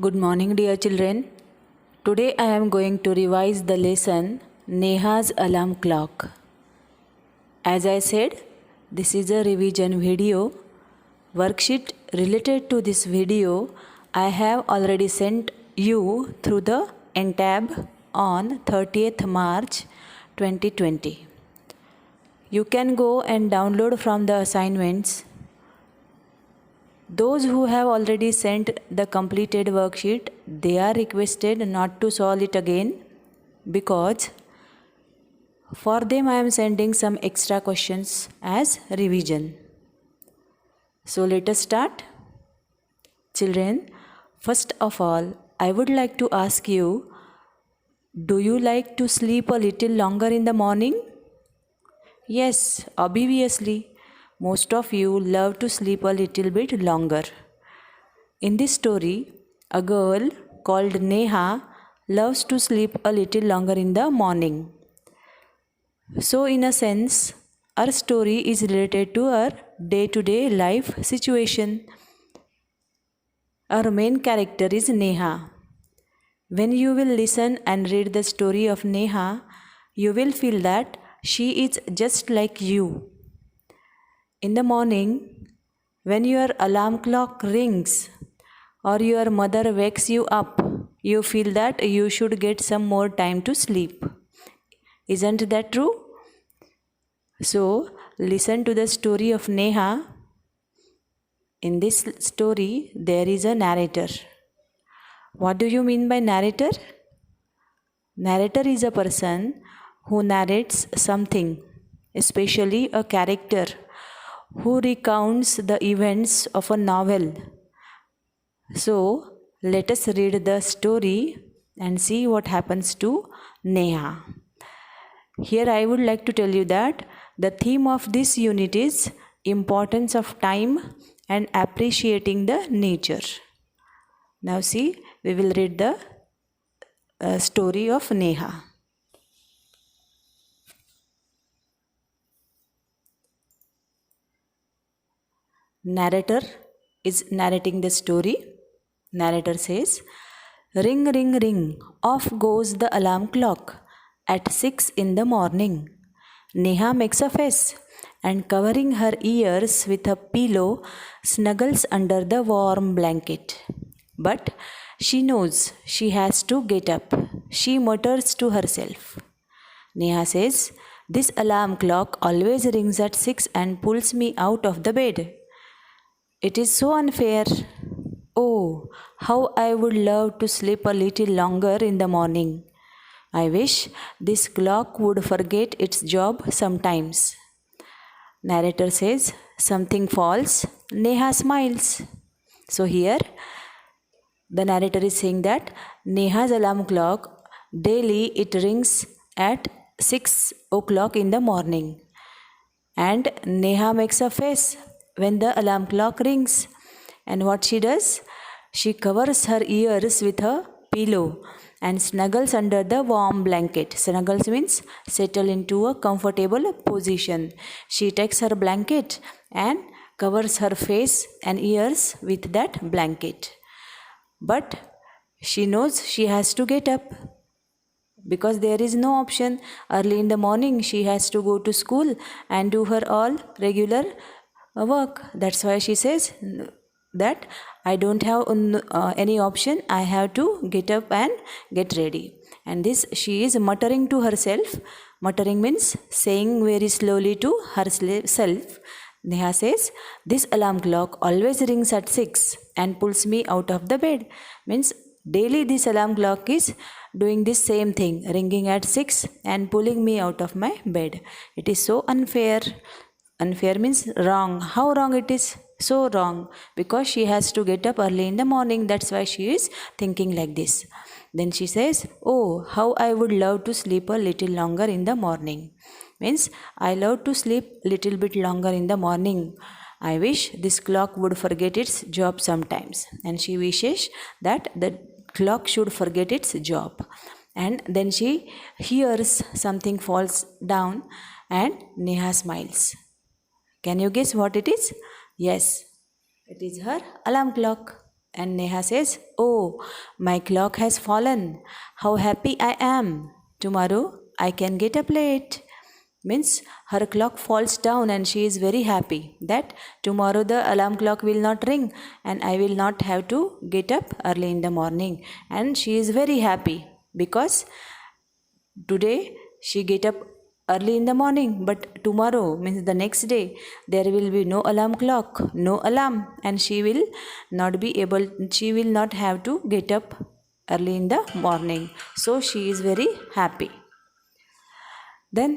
Good morning, dear children. Today I am going to revise the lesson Neha's alarm clock. As I said, this is a revision video. Worksheet related to this video I have already sent you through the NTAB on 30th March 2020. You can go and download from the assignments. Those who have already sent the completed worksheet, they are requested not to solve it again because for them I am sending some extra questions as revision. So let us start. Children, first of all, I would like to ask you, do you like to sleep a little longer in the morning? Yes, obviously. Most of you love to sleep a little bit longer. In this story, a girl called Neha loves to sleep a little longer in the morning. So, in a sense, our story is related to our day-to-day life situation. Our main character is Neha. When you will listen and read the story of Neha, you will feel that she is just like you. In the morning, when your alarm clock rings or your mother wakes you up, you feel that you should get some more time to sleep. Isn't that true? So, listen to the story of Neha. In this story, there is a narrator. What do you mean by narrator? Narrator is a person who narrates something, especially a character who recounts the events of a novel. So, let us read the story and see what happens to Neha. Here I would like to tell you that the theme of this unit is importance of time and appreciating the nature. Now see, we will read the story of Neha. Narrator is narrating the story. Narrator says, "Ring, ring, ring, off goes the alarm clock at 6 in the morning. Neha makes a face and covering her ears with a pillow snuggles under the warm blanket. But she knows she has to get up. She mutters to herself. Neha says, "This alarm clock always rings at 6 and pulls me out of the bed. It is so unfair. Oh, how I would love to sleep a little longer in the morning. I wish this clock would forget its job sometimes." Narrator says, something falls. Neha smiles. So here, the narrator is saying that Neha's alarm clock, daily it rings at 6 o'clock in the morning. And Neha makes a face when the alarm clock rings. And what she does? She covers her ears with a pillow and snuggles under the warm blanket. Snuggles means settle into a comfortable position. She takes her blanket and covers her face and ears with that blanket. But she knows she has to get up because there is no option. Early in the morning she has to go to school and do her all regular work. That's why she says that I don't have any option. I have to get up and get ready. And this she is muttering to herself. Muttering means saying very slowly to herself. Neha says, "This alarm clock always rings at 6 and pulls me out of the bed." Means daily this alarm clock is doing this same thing, ringing at 6 and pulling me out of my bed. It is so unfair. Unfair means wrong. How wrong it is? So wrong. Because she has to get up early in the morning. That's why she is thinking like this. Then she says, "Oh, how I would love to sleep a little longer in the morning." Means I love to sleep little bit longer in the morning. I wish this clock would forget its job sometimes. And she wishes that the clock should forget its job. And then she hears something falls down and Neha smiles. Can you guess what it is? Yes, it is her alarm clock. And Neha says, "Oh, my clock has fallen. How happy I am. Tomorrow I can get up late." Means her clock falls down and she is very happy that tomorrow the alarm clock will not ring and I will not have to get up early in the morning. And she is very happy because today she get up early in the morning, but tomorrow means the next day there will be no alarm clock, no alarm, and she will not have to get up early in the morning. So she is very happy. Then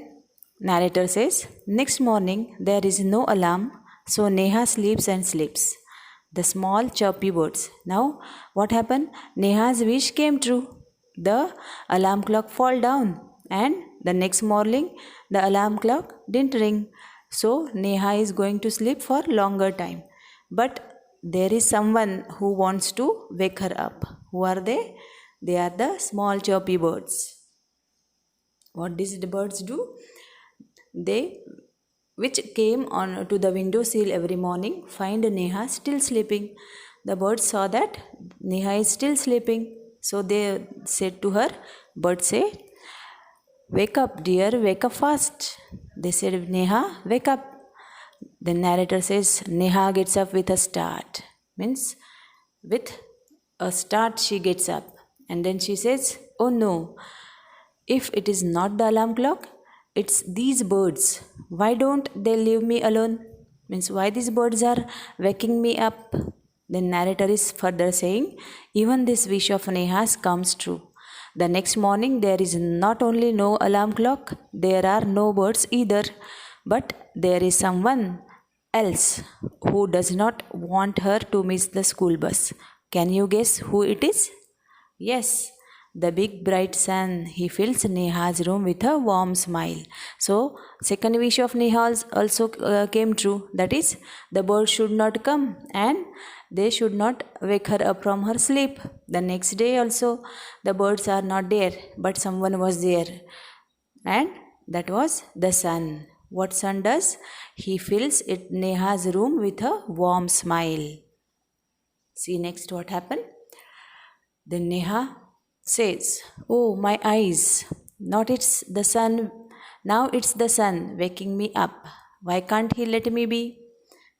narrator says, next morning there is no alarm, so Neha sleeps and sleeps. The small chirpy birds. Now what happened? Neha's wish came true. The alarm clock fall down and the next morning the alarm clock didn't ring. So Neha is going to sleep for longer time. But there is someone who wants to wake her up. Who are they? They are the small chirpy birds. What these birds do? They which came on to the window sill every morning find Neha still sleeping. The birds saw that Neha is still sleeping. So they said to her, birds say, "Wake up, dear, wake up fast." They said, "Neha, wake up." The narrator says, Neha gets up with a start. Means with a start she gets up. And then she says, "Oh no, if it is not the alarm clock, it's these birds. Why don't they leave me alone?" Means why these birds are waking me up. The narrator is further saying, even this wish of Neha's comes true. The next morning there is not only no alarm clock, there are no birds either, but there is someone else who does not want her to miss the school bus. Can you guess who it is? Yes, the big bright sun. He fills Neha's room with a warm smile. So, second wish of Neha's also came true. That is, the birds should not come and they should not wake her up from her sleep. The next day also, the birds are not there, but someone was there. And that was the sun. What sun does? He fills Neha's room with a warm smile. See next what happened? Then Neha says, "Oh, my eyes, not it's the sun, now it's the sun waking me up. Why can't he let me be?"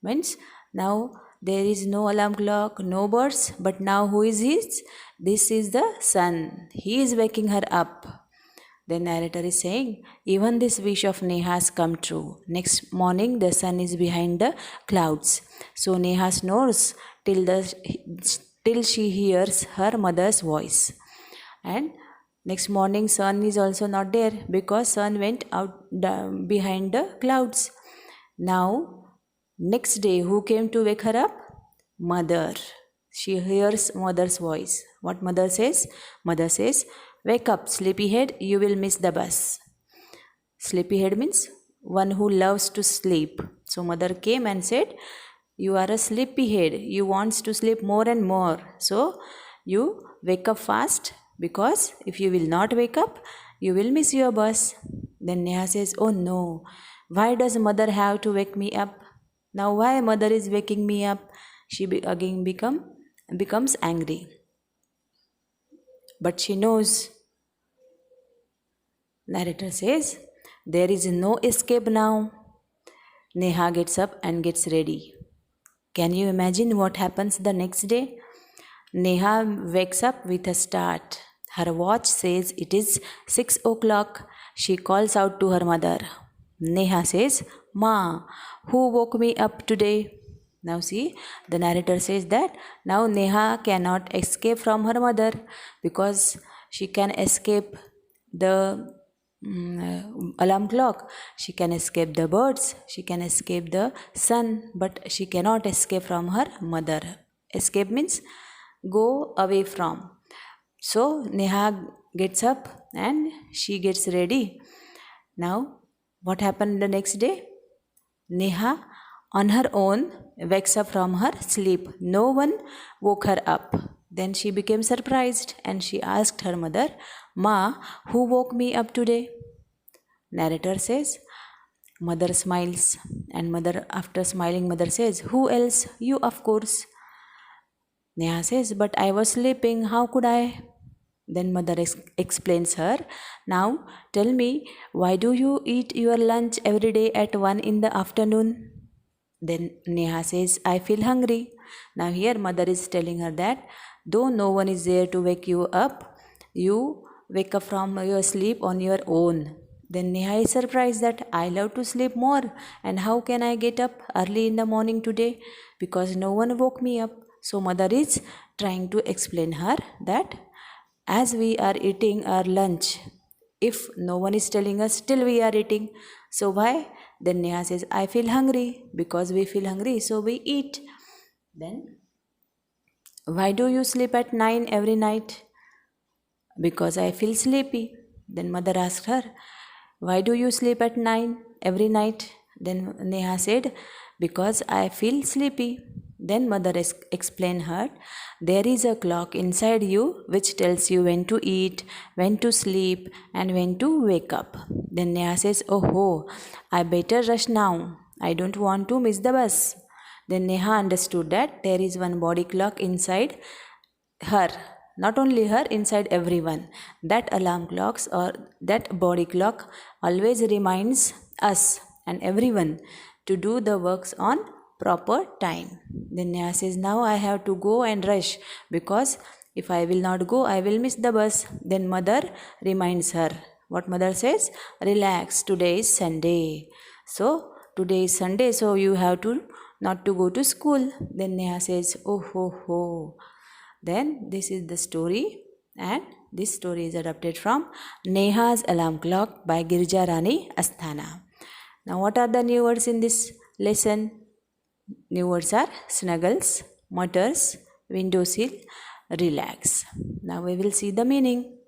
Means now there is no alarm clock, no birds, but now who is his? This is the sun. He is waking her up. The narrator is saying, even this wish of Neha's come true. Next morning the sun is behind the clouds. So Neha snores till she hears her mother's voice. And next morning sun is also not there because sun went out behind the clouds. Now next day who came to wake her up? Mother. She hears mother's voice. What mother says? Mother says, "Wake up, sleepyhead, you will miss the bus." Sleepyhead means one who loves to sleep. So mother came and said, "You are a sleepyhead. You want to sleep more and more. So you wake up fast, because if you will not wake up, you will miss your bus." Then Neha says, "Oh no, why does mother have to wake me up? Now why mother is waking me up?" She again becomes angry. But she knows. Narrator says, there is no escape now. Neha gets up and gets ready. Can you imagine what happens the next day? Neha wakes up with a start. Her watch says it is 6 o'clock. She calls out to her mother. Neha says, "Ma, who woke me up today?" Now see, the narrator says that now Neha cannot escape from her mother because she can escape the alarm clock, she can escape the birds, she can escape the sun, but she cannot escape from her mother. Escape means go away from. So Neha gets up and she gets ready. Now what happened the next day? Neha on her own wakes up from her sleep. No one woke her up. Then she became surprised and she asked her mother, "Ma, who woke me up today?" Narrator says, mother smiles, and mother, after smiling, mother says, "Who else? You, of course." Neha says, but I was sleeping, how could I? Then mother explains her, now tell me, why do you eat your lunch every day at 1 in the afternoon? Then Neha says, I feel hungry. Now here mother is telling her that though no one is there to wake you up, you wake up from your sleep on your own. Then Neha is surprised that I love to sleep more, and how can I get up early in the morning today? Because no one woke me up. So mother is trying to explain her that as we are eating our lunch, if no one is telling us, still we are eating. So why? Then Neha says, I feel hungry. Because we feel hungry, so we eat. Then, why do you sleep at 9 every night? Because I feel sleepy. Then mother asked her, why do you sleep at 9 every night? Then Neha said, because I feel sleepy. Then mother explained her, there is a clock inside you which tells you when to eat, when to sleep, and when to wake up. Then Neha says, oh ho, I better rush now. I don't want to miss the bus. Then Neha understood that there is one body clock inside her, not only her, inside everyone. That alarm clocks or that body clock always reminds us and everyone to do the works on proper time. Then Neha says, now I have to go and rush, because if I will not go, I will miss the bus. Then mother reminds her. What mother says? Relax, today is Sunday. So today is Sunday, so you have to not to go to school. Then Neha says, oh ho ho. Then this is the story, and this story is adapted from Neha's Alarm Clock by Girija Rani Asthana. Now what are the new words in this lesson? New words are snuggles, mutters, windowsill, relax. Now we will see the meaning.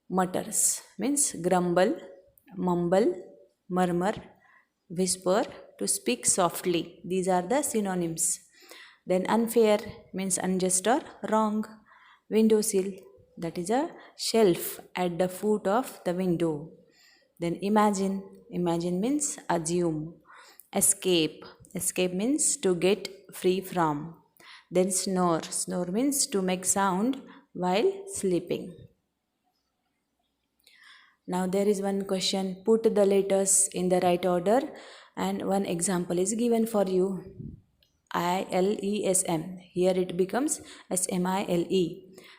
Mutters means grumble, mumble, murmur, whisper, to speak softly. These are the synonyms. Then unfair means unjust or wrong. Windowsill, that is a shelf at the foot of the window. Then imagine, imagine means assume. Escape, escape means to get free from. Then snore, snore means to make sound while sleeping. Now there is one question, put the letters in the right order, and one example is given for you. ILESM, here it becomes SMILE.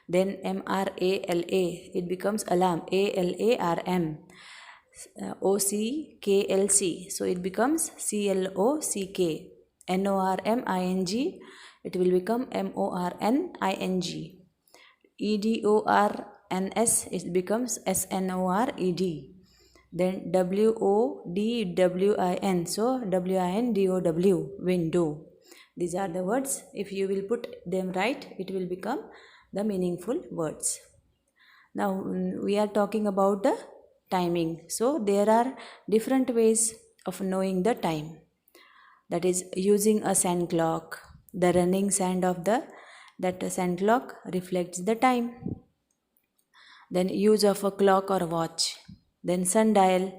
Then MRALA, it becomes alarm, ALARM. OCKLC, so it becomes CLOCK. NORMING, it will become MORNING. EDORNS, it becomes SNORED. Then WODWIN, so WINDOW, window. These are the words. If you will put them right, it will become the meaningful words. Now we are talking about the timing. So there are different ways of knowing the time. That is using a sand clock. The running sand of that sand clock reflects the time. Then use of a clock or watch. Then sundial,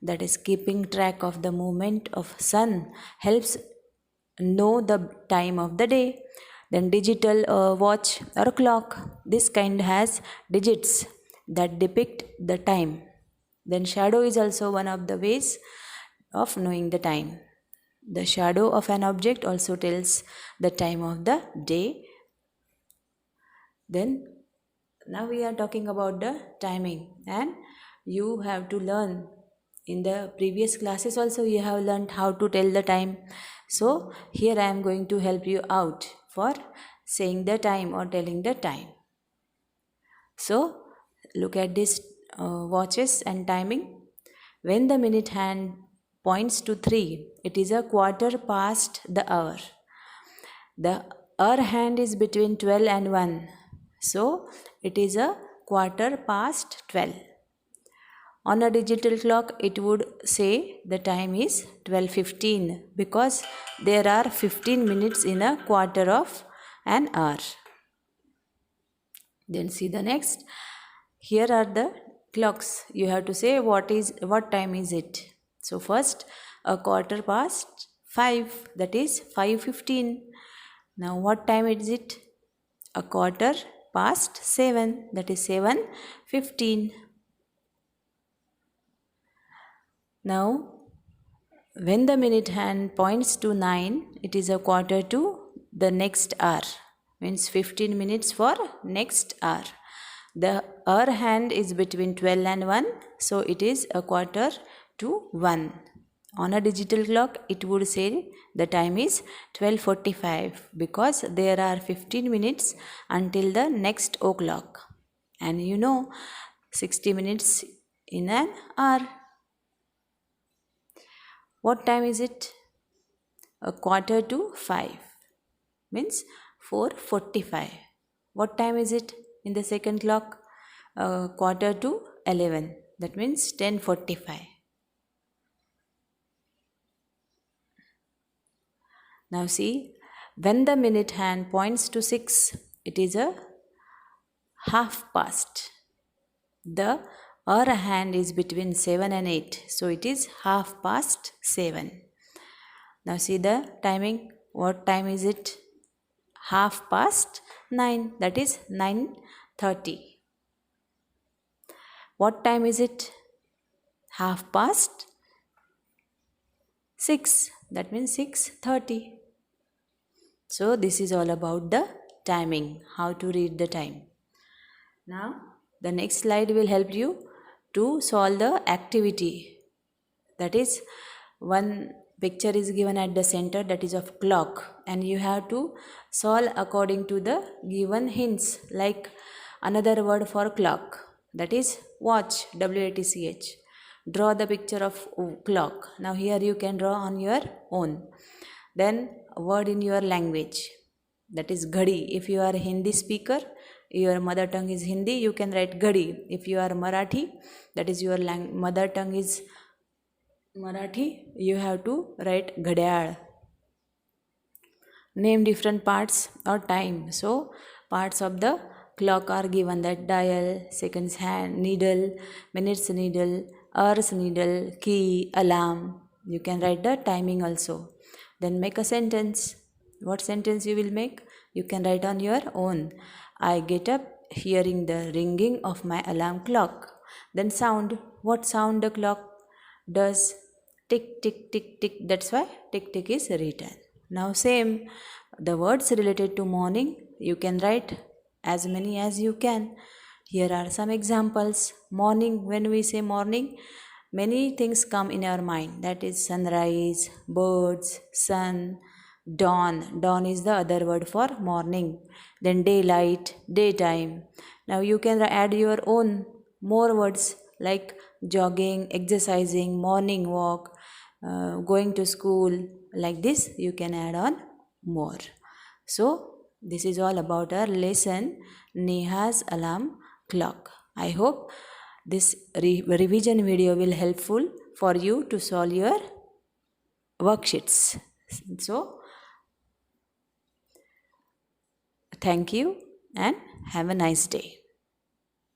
that is keeping track of the movement of sun, helps know the time of the day. Then digital watch or clock, this kind has digits that depict the time. Then shadow is also one of the ways of knowing the time. The shadow of an object also tells the time of the day. Then now we are talking about the timing, and you have to learn. In the previous classes also you have learned how to tell the time. So here I am going to help you out for saying the time or telling the time. So look at this watches and timing. When the minute hand points to 3, it is a quarter past the hour. The hour hand is between 12 and 1. So it is a quarter past 12. On a digital clock, it would say the time is 12:15 because there are 15 minutes in a quarter of an hour. Then see the next. Here are the clocks. You have to say what time is it. So first, a quarter past 5, that is 5:15. Now what time is it? A quarter past 7, that is 7:15. Now when the minute hand points to 9, it is a quarter to the next hour, means 15 minutes for next hour. The hour hand is between 12 and 1, so it is a quarter to 1. On a digital clock, it would say the time is 12:45 because there are 15 minutes until the next o'clock. And 60 minutes in an hour. What time is it? A quarter to 5, means 4:45. What time is it in the second clock? A quarter to 11, that means 10:45. Now see, when the minute hand points to 6, it is a half past. The hour hand is between 7 and 8, so it is half past 7. Now see the timing. What time is it? Half past 9, that is 9:30. What time is it? Half past 6, that means 6:30. So this is all about the timing, how to read the time. Now the next slide will help you to solve the activity. That is, one picture is given at the center, that is of clock, and you have to solve according to the given hints. Like another word for clock, that is watch, WATCH. Draw the picture of clock. Now here you can draw on your own. Then a word in your language, that is ghadi. If you are a Hindi speaker, your mother tongue is Hindi, you can write ghadi. If you are Marathi, that is your mother tongue is Marathi, you have to write ghadyal. Name different parts or time. So parts of the clock are given, that dial, seconds hand, needle, minutes needle, hours needle, key, alarm. You can write the timing also. Then make a sentence. What sentence you will make? You can write on your own. I get up hearing the ringing of my alarm clock. Then sound. What sound the clock does? Tick, tick, tick, tick. That's why tick, tick is written. Now same, the words related to morning, you can write as many as you can. Here are some examples. Morning, when we say morning, many things come in our mind. That is sunrise, birds, sun, dawn. Dawn is the other word for morning. Then daylight, daytime. Now you can add your own more words like jogging, exercising, morning walk, going to school. Like this you can add on more. So this is all about our lesson, Neha's alarm clock. I hope this revision video will helpful for you to solve your worksheets. So thank you and have a nice day.